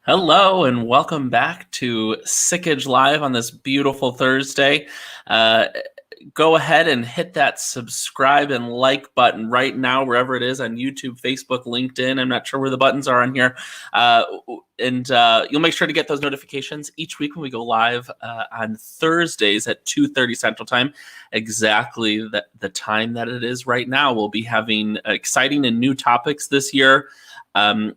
Hello and welcome back to Sickage Live on this beautiful Thursday. Uh, Go ahead and hit that subscribe and like button right now, wherever it is on YouTube, Facebook, LinkedIn. I'm not sure where the buttons are on here. And you'll make sure to get those notifications each week when we go live on Thursdays at 2:30 Central Time, exactly the time that it is right now. We'll be having exciting and new topics this year.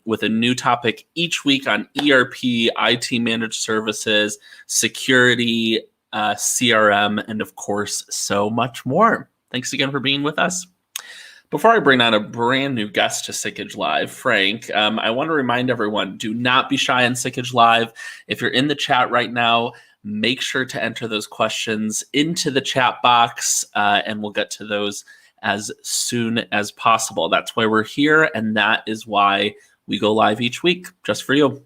With a new topic each week on ERP, IT managed services, security, CRM, and of course, so much more. Thanks again for being with us. Before I bring on a brand new guest to Sickage Live, Frank, I want to remind everyone, do not be shy on Sickage Live. If you're in the chat right now, make sure to enter those questions into the chat box, and we'll get to those as soon as possible. That's why we're here, and that is why we go live each week, just for you.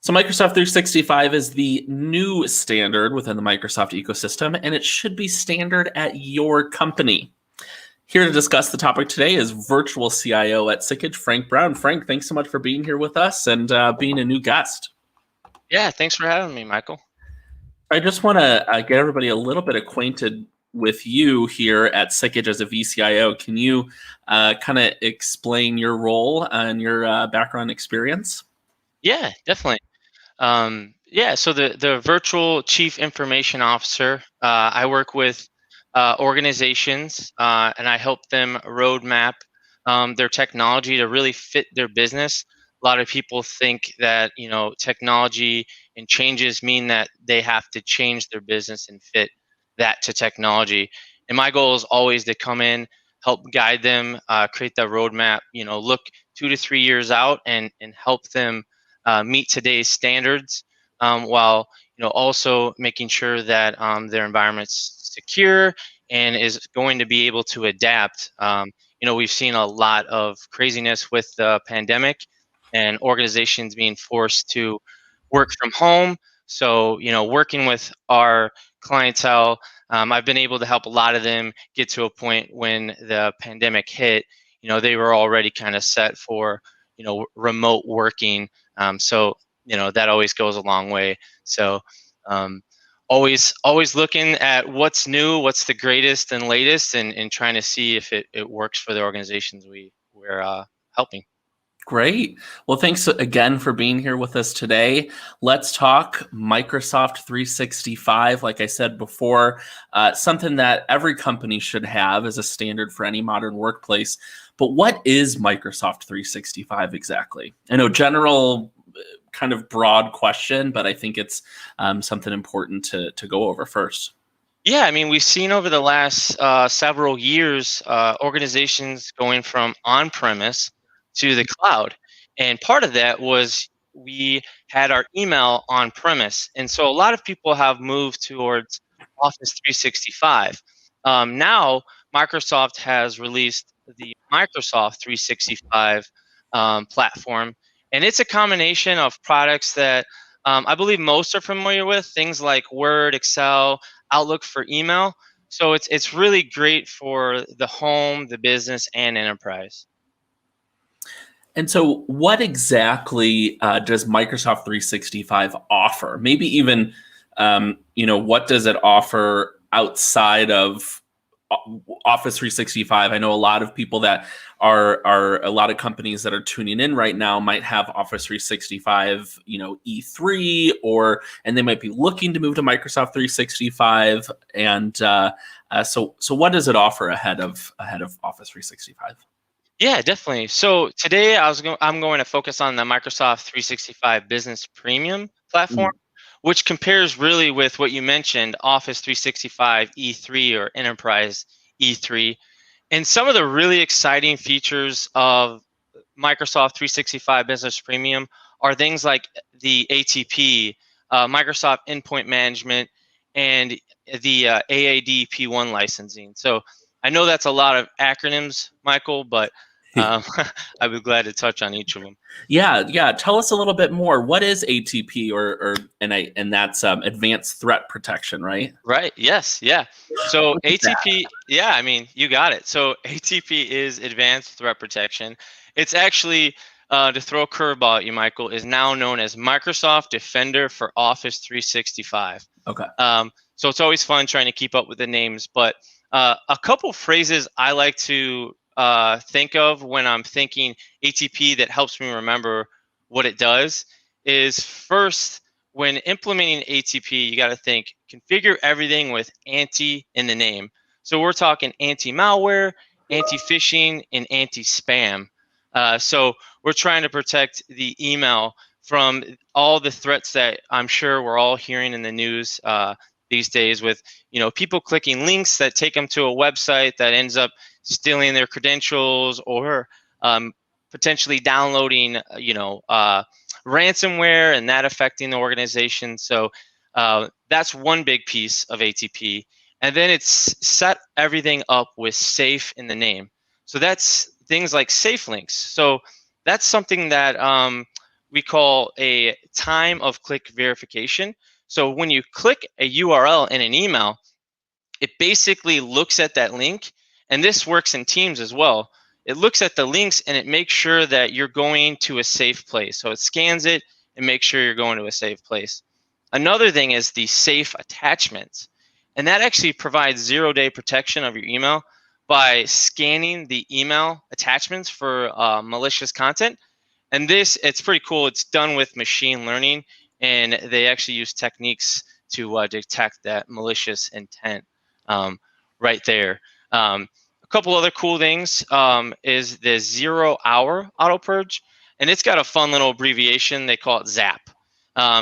So Microsoft 365 is the new standard within the Microsoft ecosystem, and it should be standard at your company. Here to discuss the topic today is virtual CIO at Sickage, Frank Brown. Frank, thanks so much for being here with us and being a new guest. Yeah, thanks for having me, Michael. I just want to get everybody a little bit acquainted with you here at Sickage as a VCIO. Can you kind of explain your role and your background experience? Yeah, definitely. So the virtual chief information officer, I work with organizations and I help them roadmap their technology to really fit their business. A lot of people think that technology and changes mean that they have to change their business and fit that to technology. And my goal is always to come in, help guide them, create the roadmap. Look 2 to 3 years out and help them meet today's standards, while also making sure that their environment's secure and is going to be able to adapt. We've seen a lot of craziness with the pandemic and organizations being forced to work from home. So, working with our clientele, I've been able to help a lot of them get to a point when the pandemic hit. They were already kind of set for remote working. So that always goes a long way. So always looking at what's new, what's the greatest and latest, and trying to see if it works for the organizations we're helping. Great. Well, thanks again for being here with us today. Let's talk Microsoft 365. Like I said before, something that every company should have as a standard for any modern workplace. But what is Microsoft 365 exactly? I know general, kind of broad question, but I think it's something important to go over first. Yeah, I mean, we've seen over the last several years organizations going from on-premise to the cloud. And part of that was we had our email on-premise. And so a lot of people have moved towards Office 365. Now, Microsoft has released the Microsoft 365 platform. And it's a combination of products that I believe most are familiar with, things like Word, Excel, Outlook for email. So it's really great for the home, the business, and enterprise. And so, what exactly does Microsoft 365 offer? Maybe even, what does it offer outside of Office 365? I know a lot of people that are a lot of companies that are tuning in right now might have Office 365, E3, and they might be looking to move to Microsoft 365. And so what does it offer ahead of Office 365? Yeah, definitely. So today I'm going to focus on the Microsoft 365 Business Premium platform, which compares really with what you mentioned, Office 365 E3 or Enterprise E3. And some of the really exciting features of Microsoft 365 Business Premium are things like the ATP, Microsoft Endpoint Management, and the AAD-P1 licensing. So I know that's a lot of acronyms, Michael, but I'd be glad to touch on each of them. Yeah. Tell us a little bit more. What is ATP, and that's Advanced Threat Protection, right? Right. Yes. Yeah. So ATP. Yeah. I mean, you got it. So ATP is Advanced Threat Protection. It's actually to throw a curveball at you, Michael, is now known as Microsoft Defender for Office 365. Okay. So it's always fun trying to keep up with the names. But a couple phrases I like to think of when I'm thinking ATP that helps me remember what it does is first, when implementing ATP, you got to think configure everything with anti in the name. So we're talking anti-malware, anti-phishing, and anti-spam. So we're trying to protect the email from all the threats that I'm sure we're all hearing in the news these days, with people clicking links that take them to a website that ends up stealing their credentials, or potentially downloading ransomware and that affecting the organization. So that's one big piece of ATP. And then it's set everything up with safe in the name. So that's things like safe links. So that's something that we call a time of click verification. So when you click a URL in an email, it basically looks at that link, and this works in Teams as well. It looks at the links and it makes sure that you're going to a safe place. So it scans it and makes sure you're going to a safe place. Another thing is the safe attachments. And that actually provides 0-day protection of your email by scanning the email attachments for malicious content. And this, it's pretty cool. It's done with machine learning, and they actually use techniques to detect that malicious intent right there. A couple other cool things is the 0-hour auto purge, and it's got a fun little abbreviation. They call it ZAP.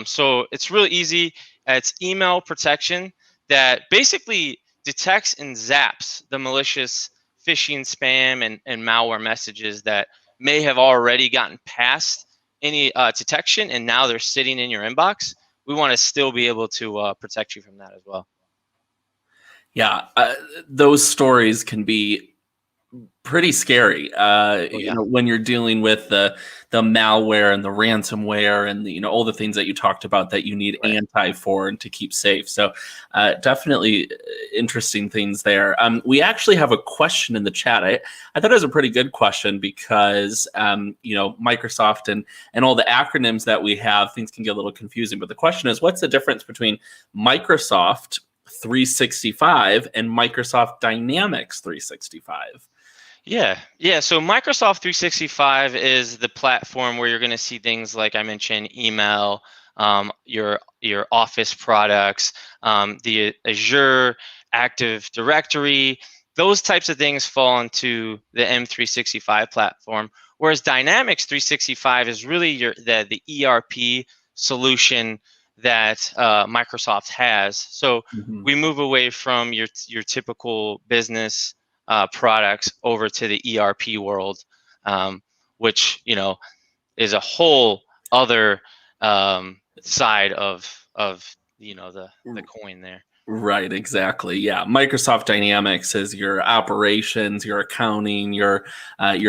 So it's really easy. It's email protection that basically detects and zaps the malicious phishing, spam, and malware messages that may have already gotten past any detection, and now they're sitting in your inbox. We want to still be able to protect you from that as well. Yeah, those stories can be pretty scary. When you're dealing with the malware and the ransomware and all the things that you talked about that you need Right. anti for and to keep safe. So definitely interesting things there. We actually have a question in the chat. I thought it was a pretty good question because Microsoft and all the acronyms that we have, things can get a little confusing. But the question is, what's the difference between Microsoft 365 and Microsoft Dynamics 365? Yeah. So Microsoft 365 is the platform where you're going to see things like I mentioned, email, your Office products, the Azure Active Directory. Those types of things fall into the M365 platform. Whereas Dynamics 365 is really the ERP solution that Microsoft has. So Mhm. we move away from your typical business products over to the ERP world, which is a whole other side of the coin there. Right, exactly. Yeah, Microsoft Dynamics is your operations, your accounting, your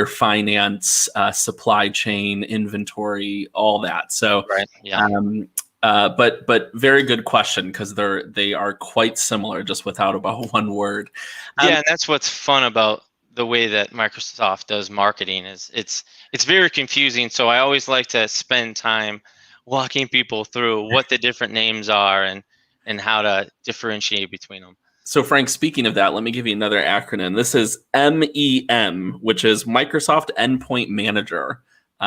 finance, supply chain, inventory, all that. So, Right. Yeah. um, but very good question because they are quite similar, just without about one word. Um, Yeah, and that's what's fun about the way that Microsoft does marketing is it's very confusing. So I always like to spend time walking people through what the different names are and how to differentiate between them. so, Frank, speaking of that, let me give you another acronym. This is MEM, which is Microsoft Endpoint Manager,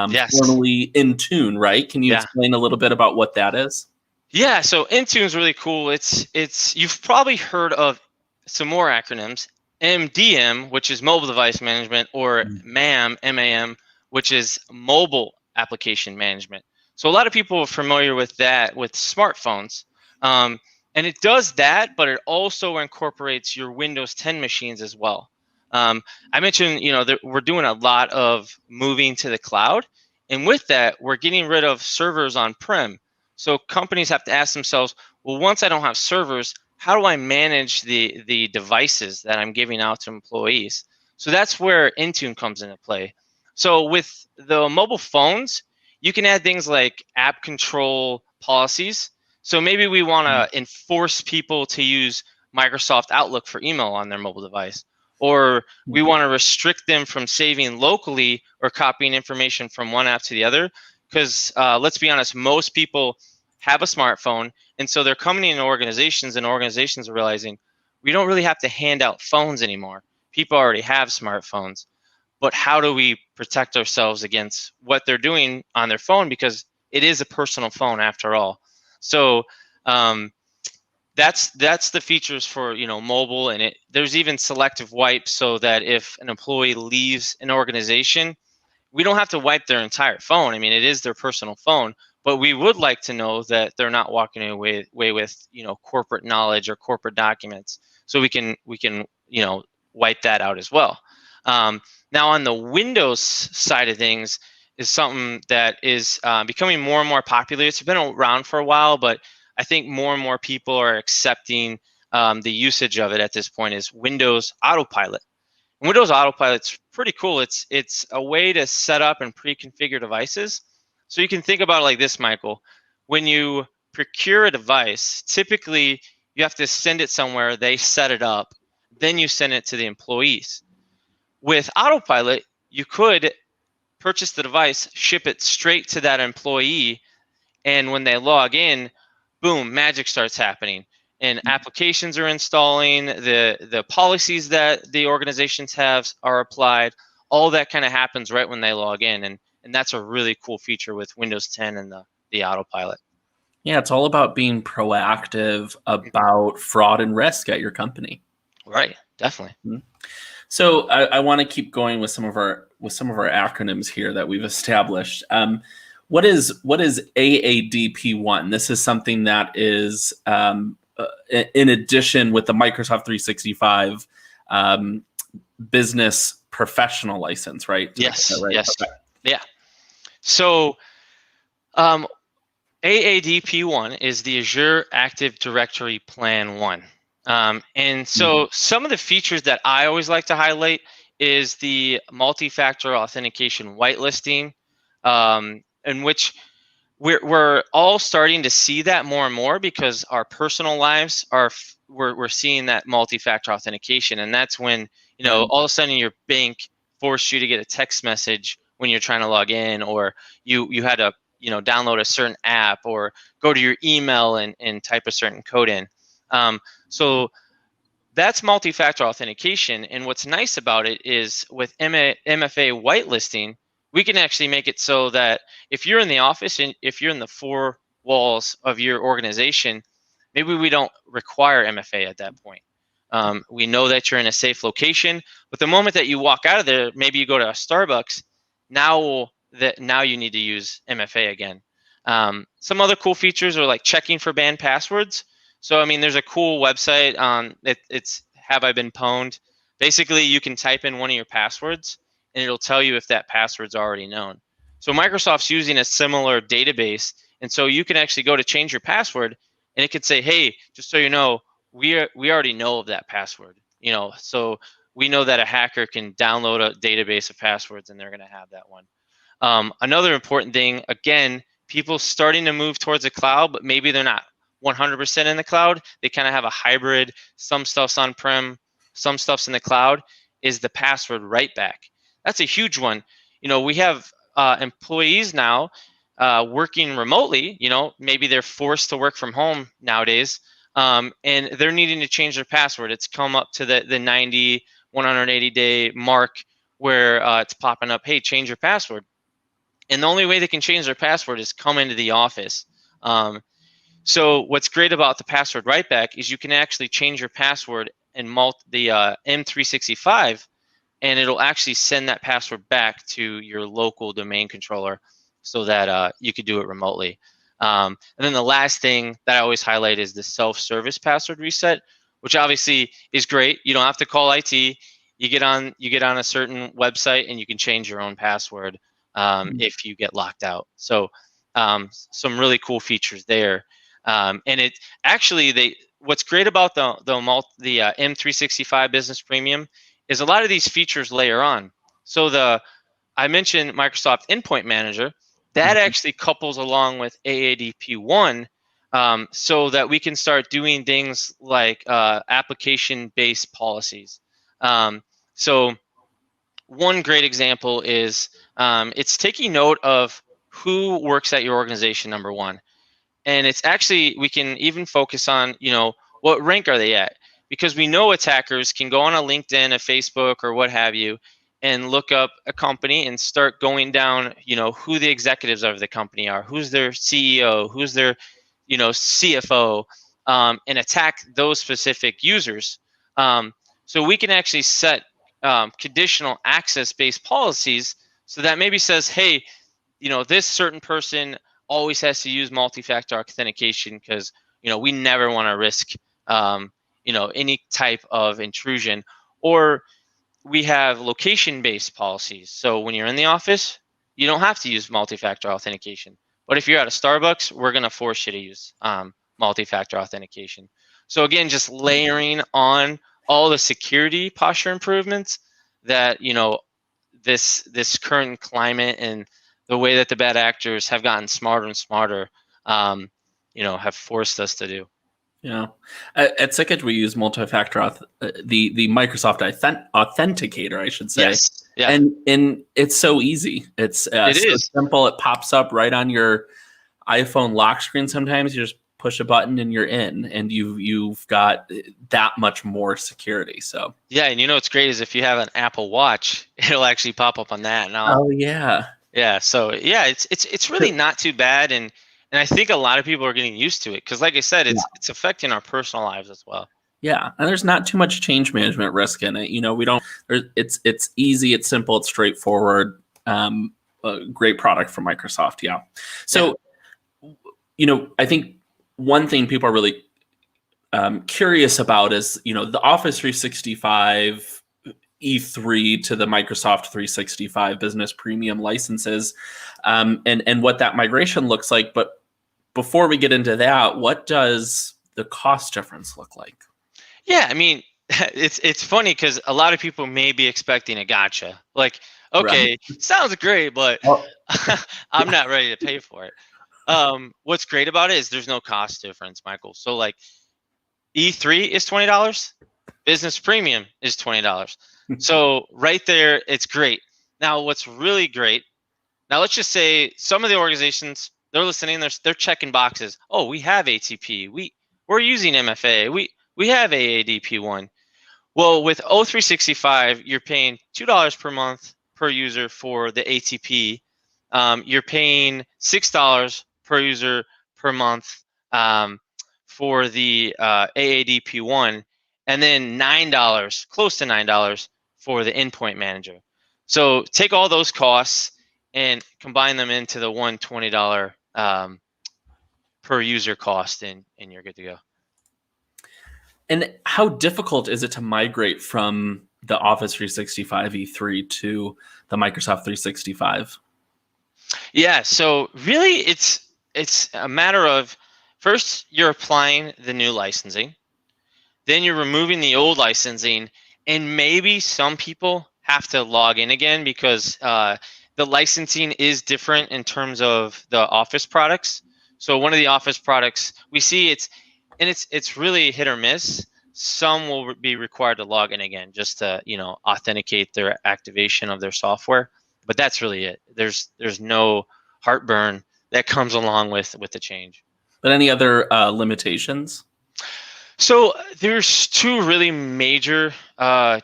Yes. formerly Intune, right? Can you Yeah. explain a little bit about what that is? Yeah, so Intune's really cool. It's you've probably heard of some more acronyms. MDM, which is mobile device management, or MAM, which is mobile application management. So a lot of people are familiar with that with smartphones. Um, and it does that, but it also incorporates your Windows 10 machines as well. I mentioned, that we're doing a lot of moving to the cloud, and with that, we're getting rid of servers on-prem. So companies have to ask themselves, well, once I don't have servers, how do I manage the devices that I'm giving out to employees? So that's where Intune comes into play. So with the mobile phones, you can add things like app control policies. So maybe we want to enforce people to use Microsoft Outlook for email on their mobile device. or we Mhm. want to restrict them from saving locally or copying information from one app to the other. Because let's be honest, most people have a smartphone, and so they're coming in organizations, and organizations are realizing we don't really have to hand out phones anymore. People already have smartphones, but how do we protect ourselves against what they're doing on their phone, because it is a personal phone after all. So um, that's the features for mobile, and there's even selective wipes, so that if an employee leaves an organization, we don't have to wipe their entire phone. I mean, it is their personal phone, but we would like to know that they're not walking away with corporate knowledge or corporate documents, so we can wipe that out as well. Um, Now on the Windows side of things is something that is becoming more and more popular. It's been around for a while, but I think more and more people are accepting the usage of it at this point. Is Windows Autopilot. Windows Autopilot's pretty cool. It's a way to set up and pre-configure devices. So you can think about it like this, Michael. When you procure a device, typically you have to send it somewhere, they set it up, then you send it to the employees. With Autopilot, you could purchase the device, ship it straight to that employee, and when they log in, boom, magic starts happening, and applications are installing, the policies that the organizations have are applied. All that kind of happens right when they log in, and that's a really cool feature with Windows 10 and the autopilot. Yeah, it's all about being proactive Mhm. about fraud and risk at your company. Right, definitely. Mhm. So I want to keep going with some of our acronyms here that we've established. What is AADP1? This is something that is in addition with the Microsoft 365 um, business professional license, right? Did I get that Yes, right? yes, Okay. yeah. So um, AADP1 is the Azure Active Directory Plan 1. And Mhm. so some of the features that I always like to highlight is the multi-factor authentication whitelisting, in which we're all starting to see that more and more, because our personal lives we're seeing that multi-factor authentication, and that's when Right. all of a sudden your bank forced you to get a text message when you're trying to log in, or you had to download a certain app, or go to your email and type a certain code in. So that's multi-factor authentication, and what's nice about it is with MFA whitelisting, we can actually make it so that if you're in the office and if you're in the four walls of your organization, maybe we don't require MFA at that point. We know that you're in a safe location, but the moment that you walk out of there, maybe you go to a Starbucks, now you need to use MFA again. Some other cool features are like checking for banned passwords. So I mean, there's a cool website on it's Have I Been Pwned? Basically, you can type in one of your passwords, and it'll tell you if that password's already known. So Microsoft's using a similar database, and so you can actually go to change your password, and it could say, "Hey, just so you know, we already know of that password." So we know that a hacker can download a database of passwords, and they're going to have that one. Another important thing, again, people starting to move towards the cloud, but maybe they're not 100% in the cloud. They kind of have a hybrid. Some stuff's on-prem, some stuff's in the cloud, is the password write back. That's a huge one. We have employees now working remotely. Maybe they're forced to work from home nowadays, and they're needing to change their password. It's come up to the 90, 180-day mark where it's popping up, hey, change your password. And the only way they can change their password is come into the office. So what's great about the password write back is you can actually change your password in the M365, and it'll actually send that password back to your local domain controller, so that you could do it remotely. And then the last thing that I always highlight is the self-service password reset, which obviously is great. You don't have to call IT. You get on a certain website and you can change your own password if you get locked out. So some really cool features there. And it actually what's great about the M365 Business Premium is a lot of these features layer on. So I mentioned Microsoft Endpoint Manager. That Mhm. actually couples along with AADP1, so that we can start doing things like application-based policies. So one great example is it's taking note of who works at your organization, number one. And it's actually, we can even focus on, what rank are they at? Because we know attackers can go on a LinkedIn, a Facebook, or what have you, and look up a company and start going down, who the executives of the company are, who's their CEO, who's their, CFO, and attack those specific users. So we can actually set conditional access-based policies, so that maybe says, hey, this certain person always has to use multi-factor authentication because, we never want to risk, any type of intrusion. Or we have location-based policies. So when you're in the office, you don't have to use multi-factor authentication. But if you're at a Starbucks, we're going to force you to use multi-factor authentication. So again, just layering on all the security posture improvements that, this current climate and the way that the bad actors have gotten smarter and smarter, have forced us to do. Yeah, at Sickage we use multi-factor the Microsoft Authenticator, I should say. Yes. Yeah. And it's so easy. It's It so is. simple. It pops up right on your iPhone lock screen. Sometimes you just push a button and you're in, and you've got that much more security. So yeah, and what's great is if you have an Apple Watch, it'll actually pop up on that. oh yeah. Yeah, so yeah, it's really not too bad, and I think a lot of people are getting used to it because, like I said, it's affecting our personal lives as well. Yeah, and there's not too much change management risk in it. We don't. It's easy, it's simple, it's straightforward. A great product from Microsoft. Yeah. So, I think one thing people are really curious about is the Office 365 E3 to the Microsoft 365 Business Premium licenses, and what that migration looks like. But before we get into that, what does the cost difference look like? Yeah, I mean, it's funny because a lot of people may be expecting a gotcha. Like, okay, Right. sounds great, but Oh, I'm not ready to pay for it. What's great about it is there's no cost difference, Michael. So like E3 is $20, Business Premium is $20. So right there, it's great. Now, what's really great, now let's just say some of the organizations, they're listening, they're checking boxes. Oh, we have ATP, we're using MFA, we have AADP1. Well, with O365, you're paying $2 per month per user for the ATP. You're paying $6 per user per month for the AADP1, and then $9, close to $9 for the Endpoint Manager. So take all those costs and combine them into the $120 per user cost, and you're good to go. And how difficult is it to migrate from the Office 365 E3 to the Microsoft 365? Yeah, so really it's a matter of, first you're applying the new licensing, then you're removing the old licensing, and maybe some people have to log in again because the licensing is different in terms of the Office products. So one of the Office products we see it's really hit or miss. Some will be required to log in again just to authenticate their activation of their software, but that's really it. There's no heartburn that comes along with the change. But any other limitations? So there's two really major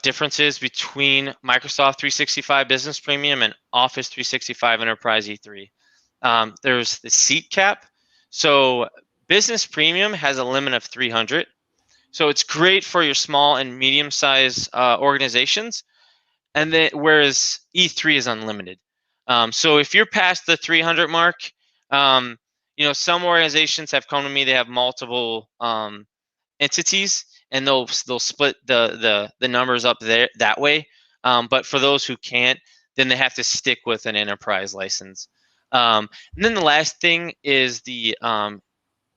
differences between Microsoft 365 Business Premium and Office 365 Enterprise E3. There's the seat cap. So Business Premium has a limit of 300. So it's great for your small and medium-sized organizations, and then whereas E3 is unlimited. So if you're past the 300 mark, some organizations have come to me. They have multiple entities, and they'll split the numbers up there that way. But for those who can't, then they have to stick with an enterprise license. And then the last thing is the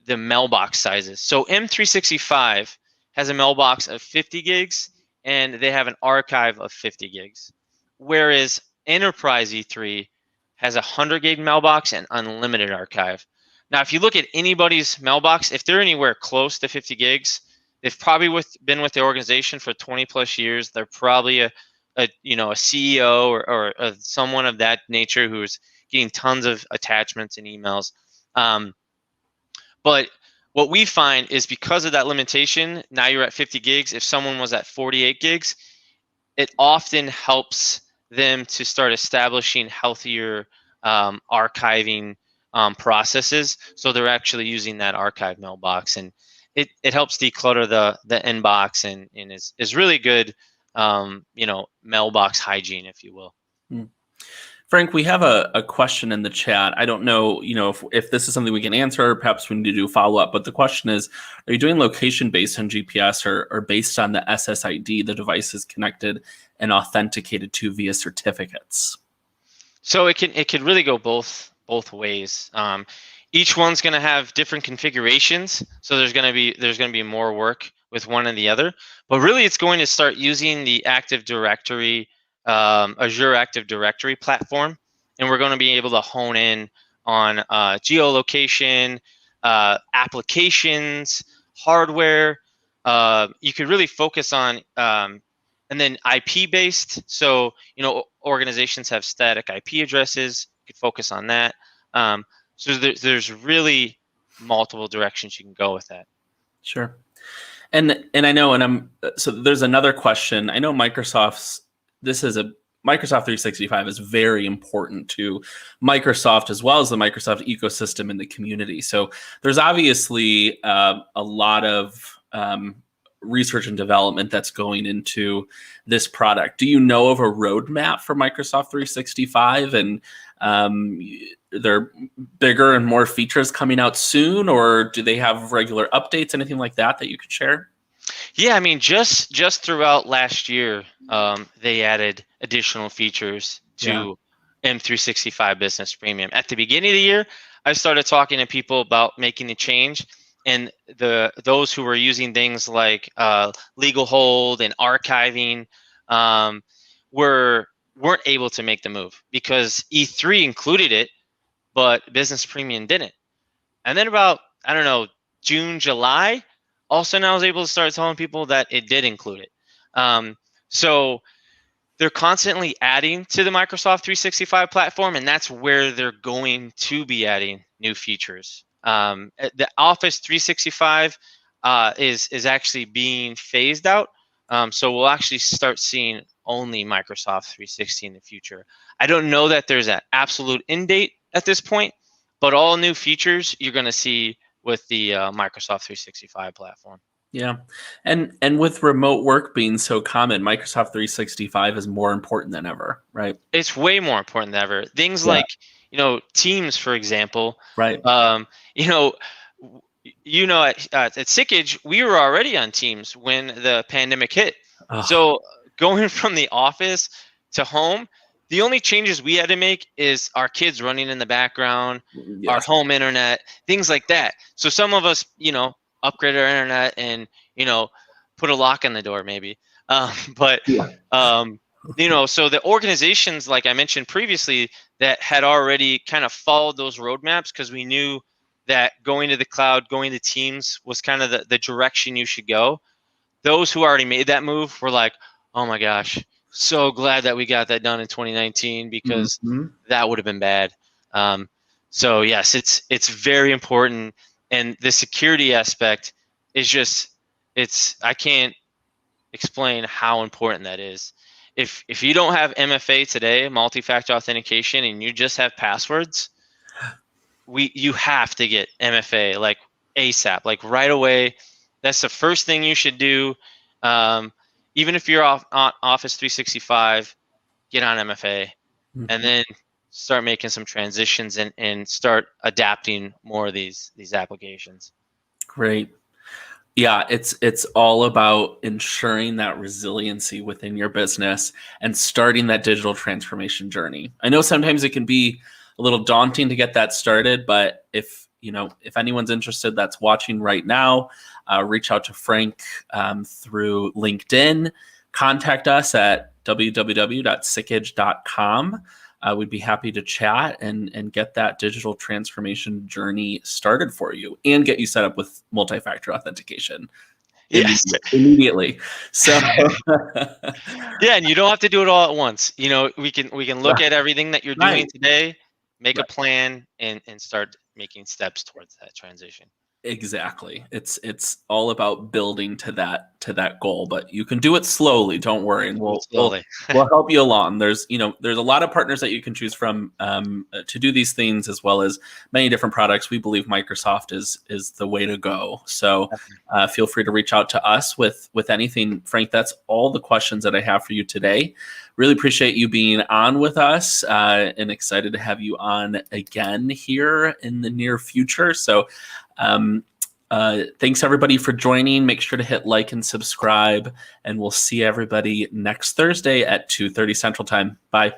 mailbox sizes. So M365 has a mailbox of 50 gigs, and they have an archive of 50 gigs. Whereas Enterprise E3 has a 100 gig mailbox and unlimited archive. Now, if you look at anybody's mailbox, if they're anywhere close to 50 gigs, they've probably been with the organization for 20 plus years. They're probably a a CEO or someone of that nature who's getting tons of attachments and emails. But what we find is because of that limitation, now you're at 50 gigs. If someone was at 48 gigs, it often helps them to start establishing healthier archiving processes. So they're actually using that archive mailbox, and it helps declutter the inbox and is really good, mailbox hygiene, if you will. Mm. Frank, we have a question in the chat. I don't know, if this is something we can answer, or perhaps we need to do follow up. But the question is, are you doing location based on GPS or based on the SSID the device is connected and authenticated to via certificates? So it could really go both ways. Each one's going to have different configurations, so there's going to be more work with one and the other. But really, it's going to start using the Active Directory, Azure Active Directory platform, and we're going to be able to hone in on geolocation, applications, hardware. You could really focus on and then IP based. So organizations have static IP addresses. You could focus on that. So there's really multiple directions you can go with that. Sure. And I know, so there's another question. I know Microsoft 365 is very important to Microsoft as well as the Microsoft ecosystem in the community. So there's obviously a lot of research and development that's going into this product. Do you know of a roadmap for Microsoft 365, and there bigger and more features coming out soon, or do they have regular updates, anything like that you could share? Yeah, I mean, just throughout last year, they added additional features to M365 Business Premium. At the beginning of the year, I started talking to people about making the change, and those who were using things like legal hold and archiving weren't able to make the move because E3 included it, but Business Premium didn't. And then about, I don't know, June, July, all of a sudden I was able to start telling people that it did include it. So they're constantly adding to the Microsoft 365 platform, and that's where they're going to be adding new features. The Office 365 is actually being phased out. So we'll actually start seeing only Microsoft 360 in the future. I don't know that there's an absolute end date at this point, but all new features you're going to see with the Microsoft 365 platform. Yeah. And with remote work being so common, Microsoft 365 is more important than ever, right? It's way more important than ever. Things Yeah. like, Teams, for example. Right. At Sickage, we were already on Teams when the pandemic hit. Oh, So going from the office to home, the only changes we had to make is our kids running in the background, our yes. home internet, things like that. So some of us, upgrade our internet and, put a lock on the door maybe. But Yeah. so the organizations, like I mentioned previously, that had already kind of followed those roadmaps because we knew that going to the cloud, going to Teams was kind of the direction you should go. Those who already made that move were like, oh my gosh, so glad that we got that done in 2019 because that would have been bad. So yes, it's very important, and the security aspect is just I can't explain how important that is. If you don't have MFA today, multi-factor authentication, and you just have passwords, you have to get MFA like ASAP, like right away. That's the first thing you should do. Even if you're off on Office 365, get on MFA, and then start making some transitions and start adapting more of these applications. Great. Yeah, it's all about ensuring that resiliency within your business and starting that digital transformation journey. I know sometimes it can be a little daunting to get that started, but if anyone's interested that's watching right now, reach out to Frank through LinkedIn. Contact us at www.sickage.com. We'd be happy to chat and get that digital transformation journey started for you and get you set up with multi-factor authentication. Yes. immediately. So Yeah, and you don't have to do it all at once. We can look right, at everything that you're doing right, today, make a right. plan, and start making steps towards that transition. Exactly. It's all about building to that goal, but you can do it slowly. Don't worry, and Do it we'll slowly. we'll help you along. There's a lot of partners that you can choose from to do these things, as well as many different products. We believe Microsoft is the way to go. So feel free to reach out to us with anything. Frank, that's all the questions that I have for you today. Really appreciate you being on with us, and excited to have you on again here in the near future. So. Thanks everybody for joining. Make sure to hit like and subscribe, and we'll see everybody next Thursday at 2:30 Central Time. Bye.